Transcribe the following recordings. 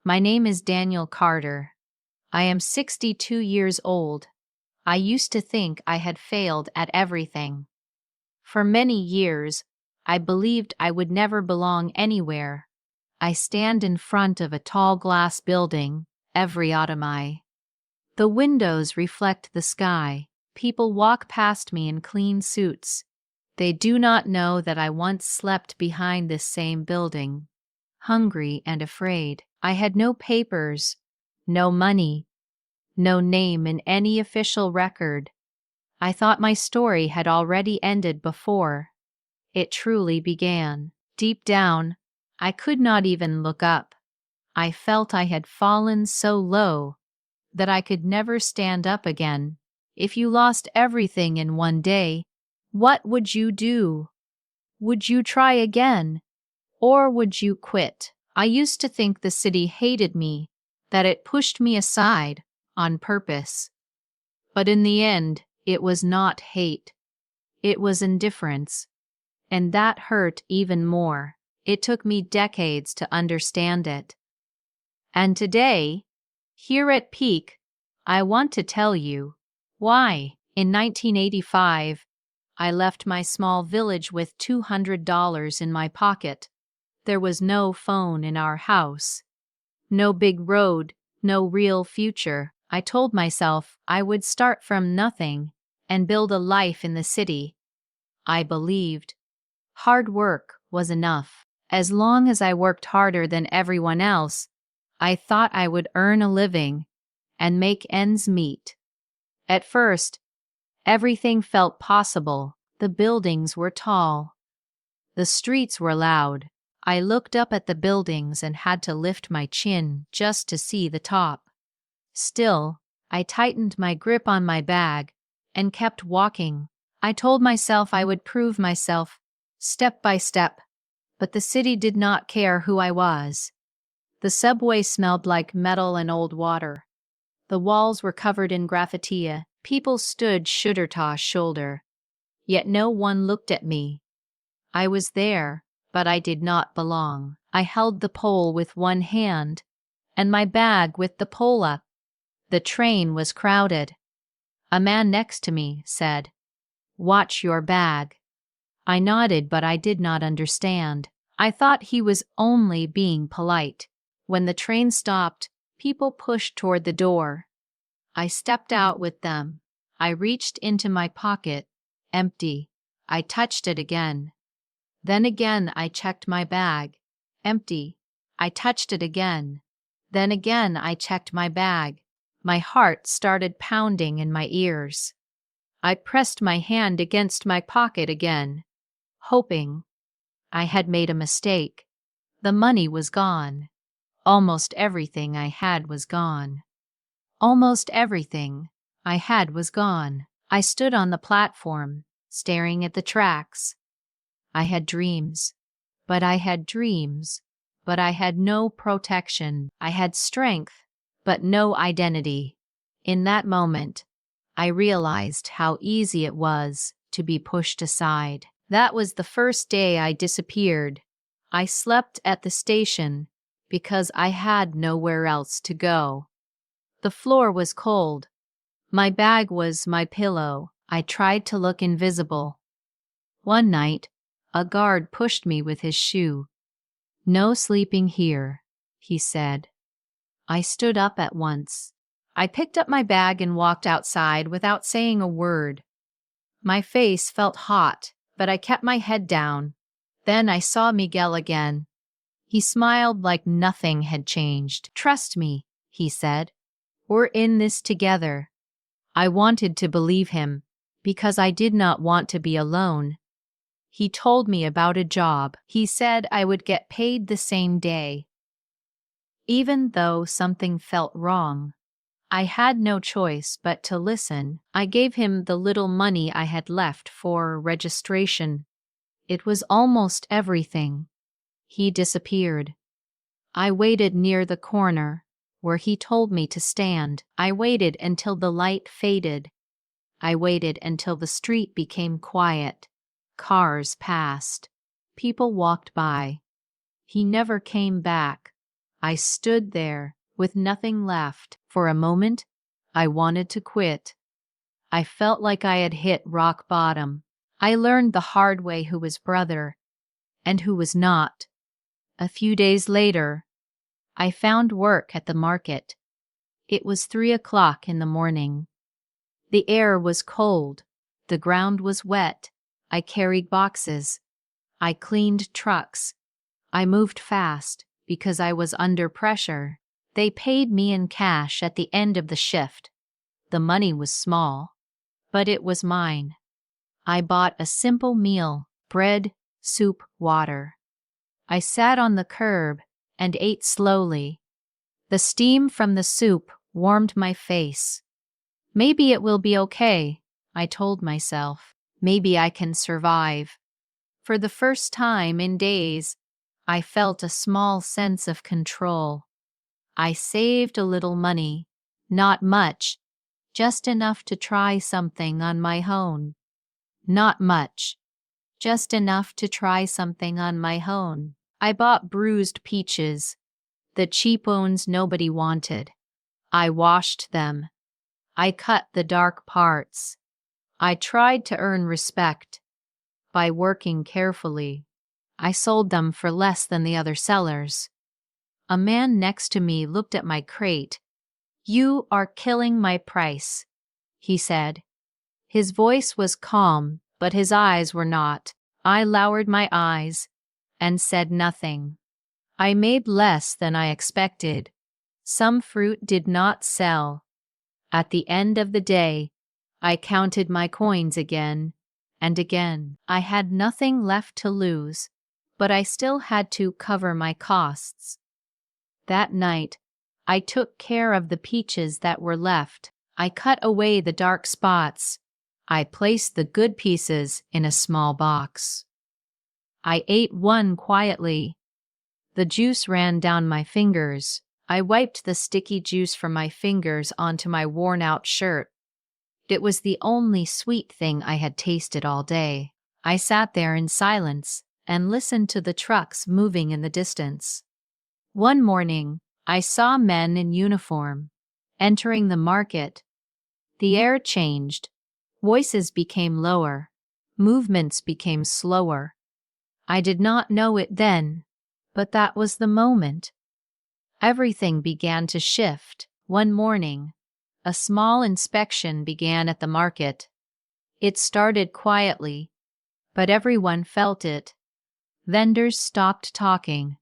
My name is Daniel Carter. I am 62 years old. I used to think I had failed at everything. For many years, I believed I would never belong anywhere. I stand in front of a tall glass building every autumn. The windows reflect the sky. People walk past me in clean suits. They do not know that I once slept behind this same building, hungry and afraid. I had no papers, no money, no name in any official record. I thought my story had already ended before it truly began. Deep down, I could not even look up. I felt I had fallen so low that I could never stand up again. If you lost everything in one day, what would you do? Would you try again? Or would you quit? I used to think the city hated me, that it pushed me aside on purpose. But in the end, it was not hate. It was indifference. And that hurt even more. It took me decades to understand it. And today, here at Peak, I want to tell you why. In 1985, I left my small village with $200 in my pocket. There was no phone in our house, no big road, no real future. I told myself I would start from nothing and build a life in the city. I believed hard work was enough. As long as I worked harder than everyone else, I thought I would earn a living and make ends meet. At first, everything felt possible. The buildings were tall. The streets were loud. I looked up at the buildings and had to lift my chin just to see the top. Still, I tightened my grip on my bag and kept walking. I told myself I would prove myself, step by step, but the city did not care who I was. The subway smelled like metal and old water. The walls were covered in graffiti. People stood shoulder to shoulder, yet no one looked at me. I was there, but I did not belong. I held the pole with one hand, and my bag with the pole up. The train was crowded. A man next to me said, "Watch your bag." I nodded, but I did not understand. I thought he was only being polite. When the train stopped, people pushed toward the door. I stepped out with them. I reached into my pocket, empty. I touched it again. Then again I checked my bag, empty. I touched it again. Then again I checked my bag. My heart started pounding in my ears. I pressed my hand against my pocket again, hoping I had made a mistake. The money was gone. Almost everything I had was gone. Almost everything I had was gone. I stood on the platform, staring at the tracks. I had dreams, but I had no protection. I had strength, but no identity. In that moment, I realized how easy it was to be pushed aside. That was the first day I disappeared. I slept at the station because I had nowhere else to go. The floor was cold. My bag was my pillow. I tried to look invisible. One night, a guard pushed me with his shoe. "No sleeping here," he said. I stood up at once. I picked up my bag and walked outside without saying a word. My face felt hot, but I kept my head down. Then I saw Miguel again. He smiled like nothing had changed. "Trust me," he said. "We're in this together." I wanted to believe him, because I did not want to be alone. He told me about a job. He said I would get paid the same day. Even though something felt wrong, I had no choice but to listen. I gave him the little money I had left for registration. It was almost everything. He disappeared. I waited near the corner, where he told me to stand. I waited until the light faded. I waited until the street became quiet. Cars passed. People walked by. He never came back. I stood there with nothing left. For a moment, I wanted to quit. I felt like I had hit rock bottom. I learned the hard way who was brother and who was not. A few days later, I found work at the market. It was 3 o'clock in the morning. The air was cold. The ground was wet. I carried boxes. I cleaned trucks. I moved fast because I was under pressure. They paid me in cash at the end of the shift. The money was small, but it was mine. I bought a simple meal: bread, soup, water. I sat on the curb and ate slowly. The steam from the soup warmed my face. Maybe it will be okay, I told myself. Maybe I can survive. For the first time in days, I felt a small sense of control. I saved a little money, not much, just enough to try something on my own. Not much, just enough to try something on my own. I bought bruised peaches, the cheap ones nobody wanted. I washed them. I cut the dark parts. I tried to earn respect by working carefully. I sold them for less than the other sellers. A man next to me looked at my crate. "You are killing my price," he said. His voice was calm, but his eyes were not. I lowered my eyes and said nothing. I made less than I expected. Some fruit did not sell. At the end of the day, I counted my coins again and again. I had nothing left to lose, but I still had to cover my costs. That night, I took care of the peaches that were left. I cut away the dark spots. I placed the good pieces in a small box. I ate one quietly. The juice ran down my fingers. I wiped the sticky juice from my fingers onto my worn-out shirt. It was the only sweet thing I had tasted all day. I sat there in silence and listened to the trucks moving in the distance. One morning, I saw men in uniform entering the market. The air changed. Voices became lower. Movements became slower. I did not know it then, but that was the moment. Everything began to shift. One morning, a small inspection began at the market. It started quietly, but everyone felt it. Vendors stopped talking.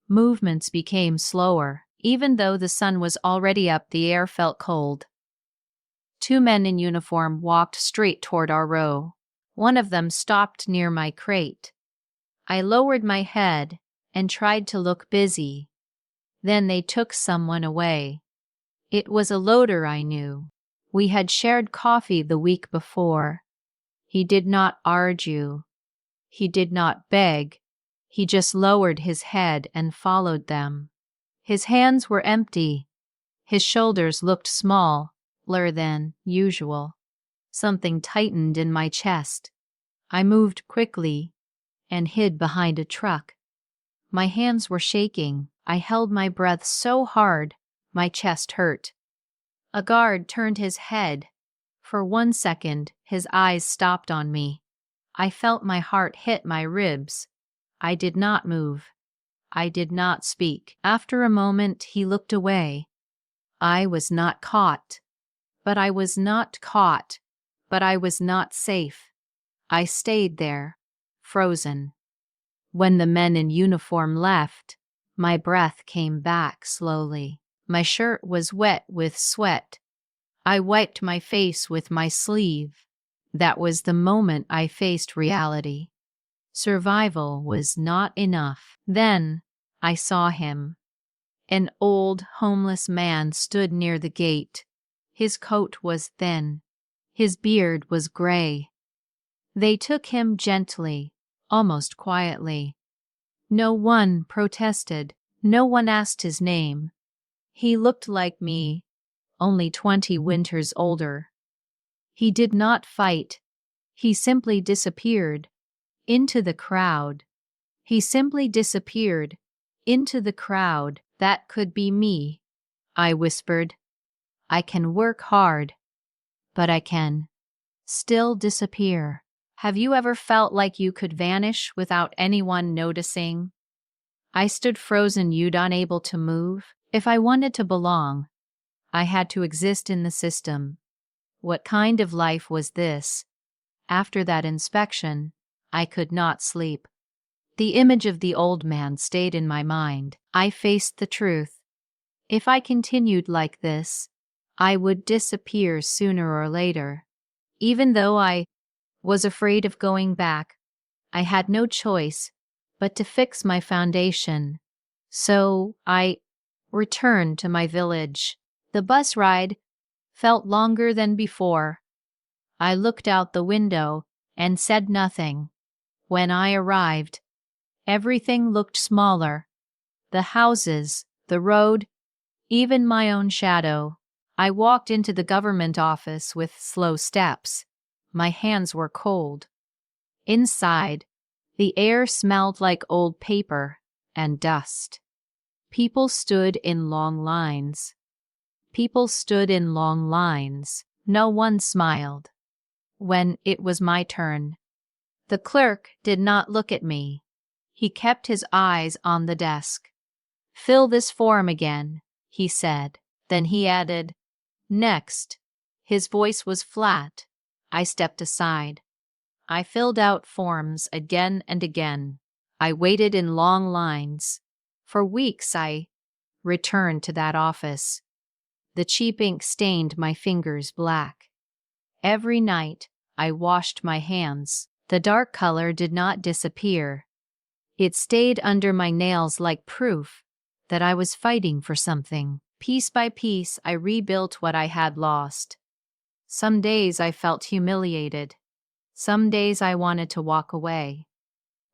Movements became slower. Even though the sun was already up, the air felt cold. Two men in uniform walked straight toward our row. One of them stopped near my crate. I lowered my head and tried to look busy. Then they took someone away. It was a loader I knew. We had shared coffee the week before. He did not argue. He did not beg. He just lowered his head and followed them. His hands were empty. His shoulders looked smaller than usual. Something tightened in my chest. I moved quickly and hid behind a truck. My hands were shaking. I held my breath so hard, my chest hurt. A guard turned his head. For 1 second, his eyes stopped on me. I felt my heart hit my ribs. I did not move. I did not speak. After a moment, he looked away. I was not caught. But I was not caught. But I was not safe. I stayed there, frozen. When the men in uniform left, my breath came back slowly. My shirt was wet with sweat. I wiped my face with my sleeve. That was the moment I faced reality. Survival was not enough. Then I saw him. An old, homeless man stood near the gate. His coat was thin. His beard was gray. They took him gently, almost quietly. No one protested. No one asked his name. He looked like me, only 20 winters older. He did not fight. He simply disappeared into the crowd. He simply disappeared into the crowd. That could be me, I whispered. I can work hard, but I can still disappear. Have you ever felt like you could vanish without anyone noticing? I stood frozen, unable to move. If I wanted to belong, I had to exist in the system. What kind of life was this? After that inspection, I could not sleep. The image of the old man stayed in my mind. I faced the truth. If I continued like this, I would disappear sooner or later. Even though I was afraid of going back, I had no choice but to fix my foundation. So I returned to my village. The bus ride felt longer than before. I looked out the window and said nothing. When I arrived, everything looked smaller. The houses, the road, even my own shadow. I walked into the government office with slow steps. My hands were cold. Inside, the air smelled like old paper and dust. People stood in long lines. No one smiled. When it was my turn, the clerk did not look at me. He kept his eyes on the desk. "Fill this form again," he said. Then he added, "Next." His voice was flat. I stepped aside. I filled out forms again and again. I waited in long lines. For weeks I returned to that office. The cheap ink stained my fingers black. Every night I washed my hands. The dark color did not disappear. It stayed under my nails like proof that I was fighting for something. Piece by piece, I rebuilt what I had lost. Some days I felt humiliated. Some days I wanted to walk away.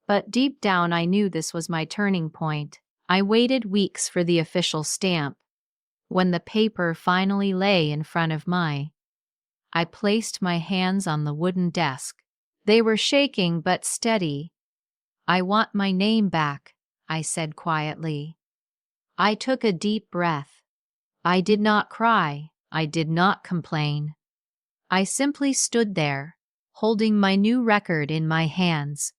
But deep down I knew this was my turning point. I waited weeks for the official stamp. When the paper finally lay in front of I placed my hands on the wooden desk. They were shaking but steady. "I want my name back," I said quietly. I took a deep breath. I did not cry. I did not complain. I simply stood there, holding my new record in my hands.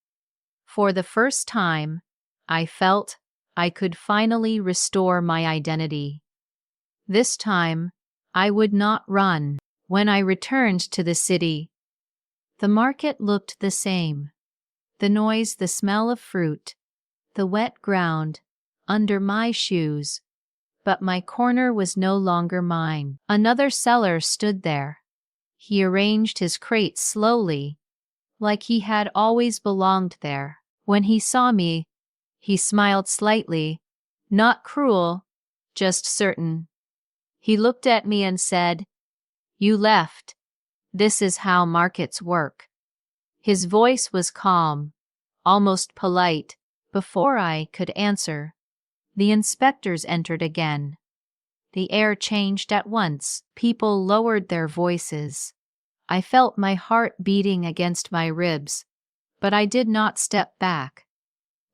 For the first time, I felt I could finally restore my identity. This time, I would not run. When I returned to the city, the market looked the same. The noise, the smell of fruit, the wet ground under my shoes. But my corner was no longer mine. Another seller stood there. He arranged his crates slowly, like he had always belonged there. When he saw me, he smiled slightly, not cruel, just certain. He looked at me and said, "You left. This is how markets work." His voice was calm, almost polite. Before I could answer, the inspectors entered again. The air changed at once. People lowered their voices. I felt my heart beating against my ribs, but I did not step back.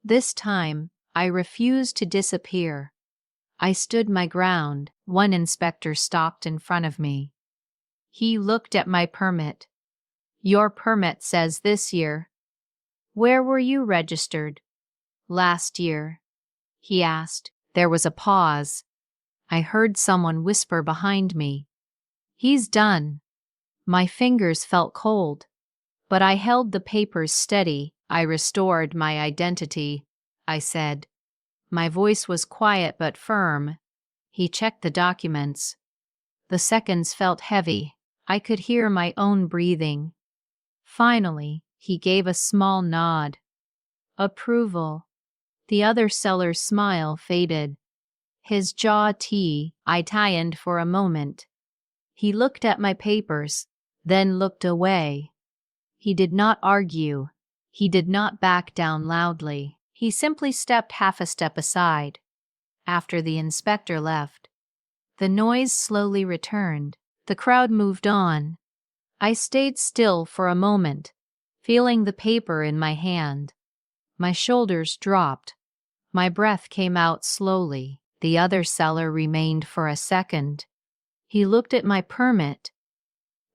This time, I refused to disappear. I stood my ground. One inspector stopped in front of me. He looked at my permit. "Your permit says this year." "Where were you registered?" "Last year," he asked. There was a pause. I heard someone whisper behind me, "He's done." My fingers felt cold, but I held the papers steady. "I restored my identity," I said. My voice was quiet but firm. He checked the documents. The seconds felt heavy. I could hear my own breathing. Finally, he gave a small nod. Approval. The other seller's smile faded. His jaw tightened for a moment. He looked at my papers, then looked away. He did not argue. He did not back down loudly. He simply stepped half a step aside. After the inspector left, the noise slowly returned. The crowd moved on. I stayed still for a moment, feeling the paper in my hand. My shoulders dropped. My breath came out slowly. The other seller remained for a second. He looked at my permit,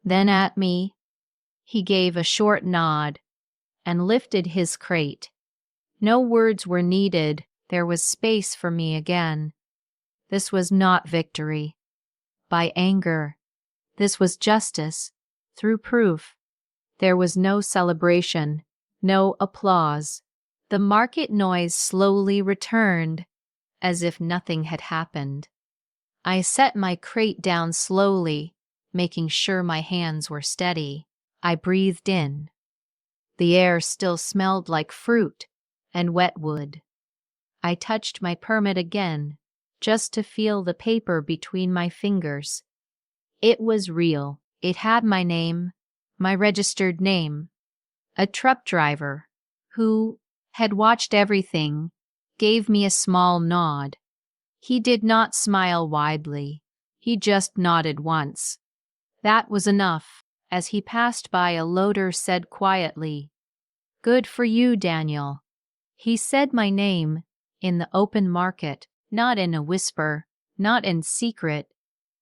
then at me. He gave a short nod and lifted his crate. No words were needed. There was space for me again. This was not victory by anger. This was justice through proof. There was no celebration, no applause. The market noise slowly returned, as if nothing had happened. I set my crate down slowly, making sure my hands were steady. I breathed in. The air still smelled like fruit and wet wood. I touched my permit again, just to feel the paper between my fingers. It was real. It had my name, my registered name. A truck driver, who had watched everything, gave me a small nod. He did not smile widely. He just nodded once. That was enough. As he passed by, a loader said quietly, "Good for you, Daniel." He said my name in the open market, not in a whisper, not in secret.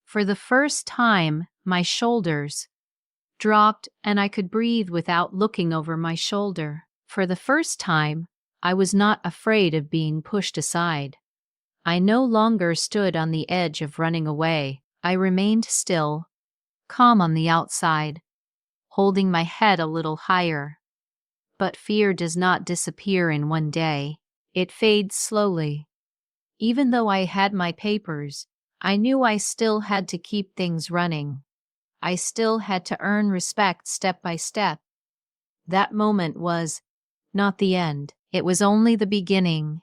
For the first time, my shoulders dropped and I could breathe without looking over my shoulder. For the first time, I was not afraid of being pushed aside. I no longer stood on the edge of running away. I remained still, calm on the outside, holding my head a little higher. But fear does not disappear in one day. It fades slowly. Even though I had my papers, I knew I still had to keep things running. I still had to earn respect step by step. That moment was not the end. It was only the beginning.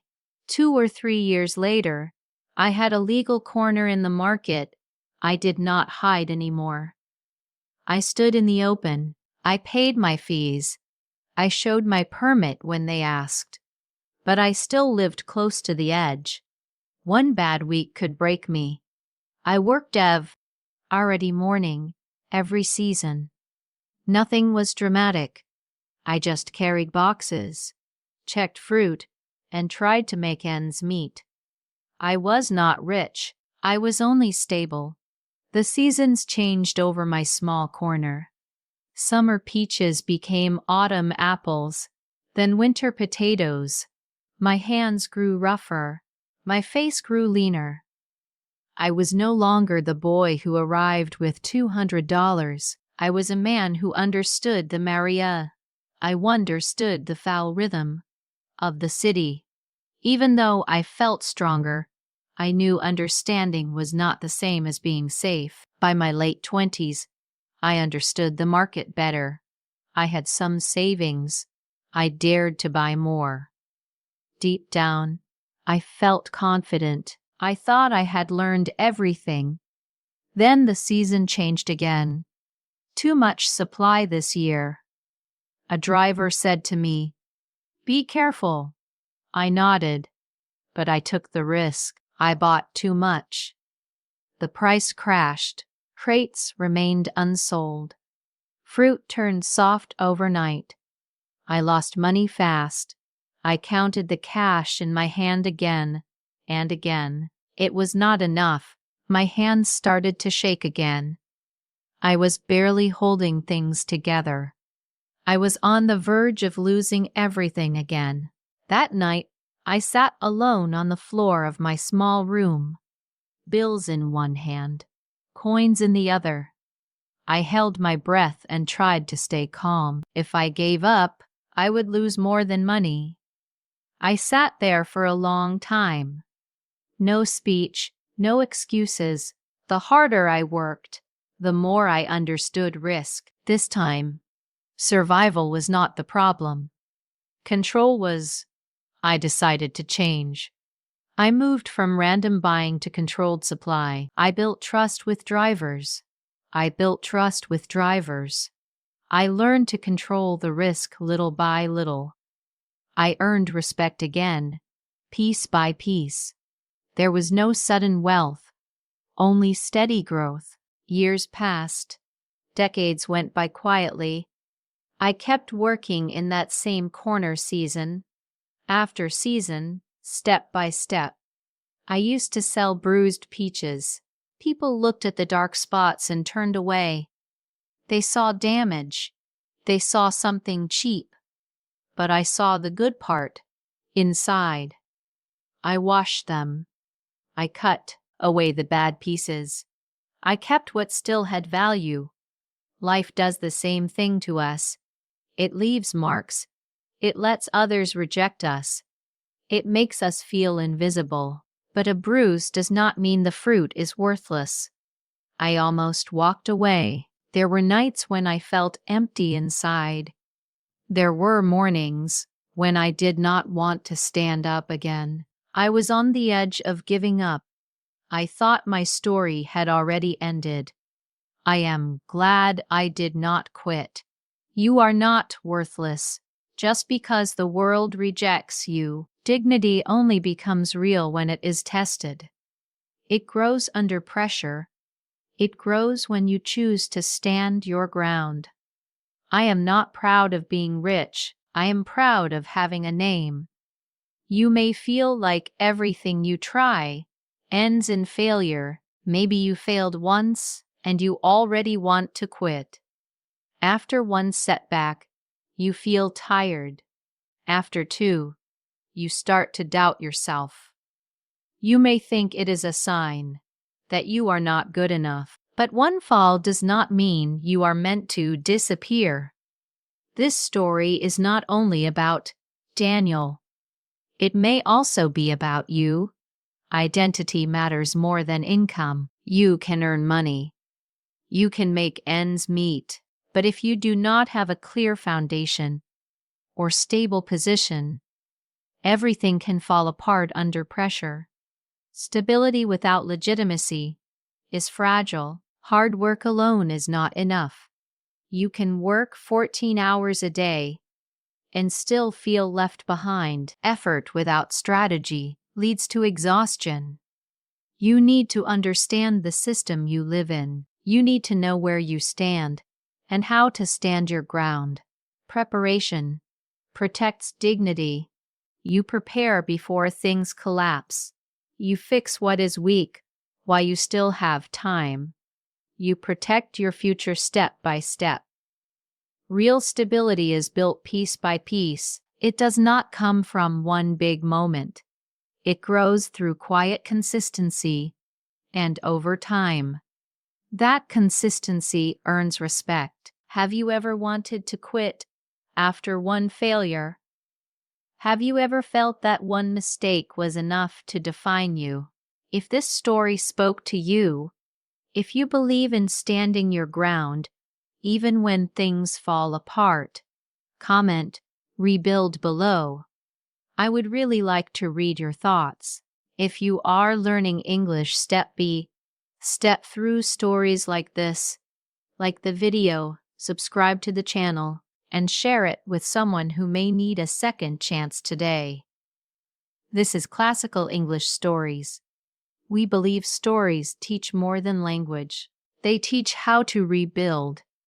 2 or 3 years later, I had a legal corner in the market. I did not hide anymore. I stood in the open. I paid my fees. I showed my permit when they asked. But I still lived close to the edge. One bad week could break me. I worked already morning, every season. Nothing was dramatic. I just carried boxes, checked fruit, and tried to make ends meet. I was not rich. I was only stable. The seasons changed over my small corner. Summer peaches became autumn apples, then winter potatoes. My hands grew rougher. My face grew leaner. I was no longer the boy who arrived with $200. I was a man who understood the Maria. I understood the foul rhythm of the city. Even though I felt stronger, I knew understanding was not the same as being safe. By my late 20s, I understood the market better. I had some savings. I dared to buy more. Deep down, I felt confident. I thought I had learned everything. Then the season changed again. Too much supply this year. A driver said to me, "Be careful." I nodded, but I took the risk. I bought too much. The price crashed. Crates remained unsold. Fruit turned soft overnight. I lost money fast. I counted the cash in my hand again and again. It was not enough. My hands started to shake again. I was barely holding things together. I was on the verge of losing everything again. That night, I sat alone on the floor of my small room, bills in one hand, coins in the other. I held my breath and tried to stay calm. If I gave up, I would lose more than money. I sat there for a long time. No speech, no excuses. The harder I worked, the more I understood risk. This time, survival was not the problem. Control was. I decided to change. I moved from random buying to controlled supply. I built trust with drivers. I learned to control the risk little by little. I earned respect again, piece by piece. There was no sudden wealth, only steady growth. Years passed. Decades went by quietly. I kept working in that same corner season after season, step by step. I used to sell bruised peaches. People looked at the dark spots and turned away. They saw damage. They saw something cheap. But I saw the good part, inside. I washed them. I cut away the bad pieces. I kept what still had value. Life does the same thing to us. It leaves marks. It lets others reject us. It makes us feel invisible. But a bruise does not mean the fruit is worthless. I almost walked away. There were nights when I felt empty inside. There were mornings when I did not want to stand up again. I was on the edge of giving up. I thought my story had already ended. I am glad I did not quit. You are not worthless. Just because the world rejects you, dignity only becomes real when it is tested. It grows under pressure. It grows when you choose to stand your ground. I am not proud of being rich. I am proud of having a name. You may feel like everything you try ends in failure. Maybe you failed once and you already want to quit. After one setback, you feel tired. After two, you start to doubt yourself. You may think it is a sign that you are not good enough, but one fall does not mean you are meant to disappear. This story is not only about Daniel. It may also be about you. Identity matters more than income. You can earn money. You can make ends meet. But if you do not have a clear foundation or stable position, everything can fall apart under pressure. Stability without legitimacy is fragile. Hard work alone is not enough. You can work 14 hours a day and still feel left behind. Effort without strategy leads to exhaustion. You need to understand the system you live in. You need to know where you stand and how to stand your ground. Preparation protects dignity. You prepare before things collapse. You fix what is weak while you still have time. You protect your future step by step. Real stability is built piece by piece. It does not come from one big moment. It grows through quiet consistency and over time. That consistency earns respect. Have you ever wanted to quit after one failure? Have you ever felt that one mistake was enough to define you? If this story spoke to you, if you believe in standing your ground, even when things fall apart, comment "rebuild" below. I would really like to read your thoughts. If you are learning English step by step through stories like this, like the video, subscribe to the channel, and share it with someone who may need a second chance today. This is Classical English Stories. We believe stories teach more than language. They teach how to rebuild,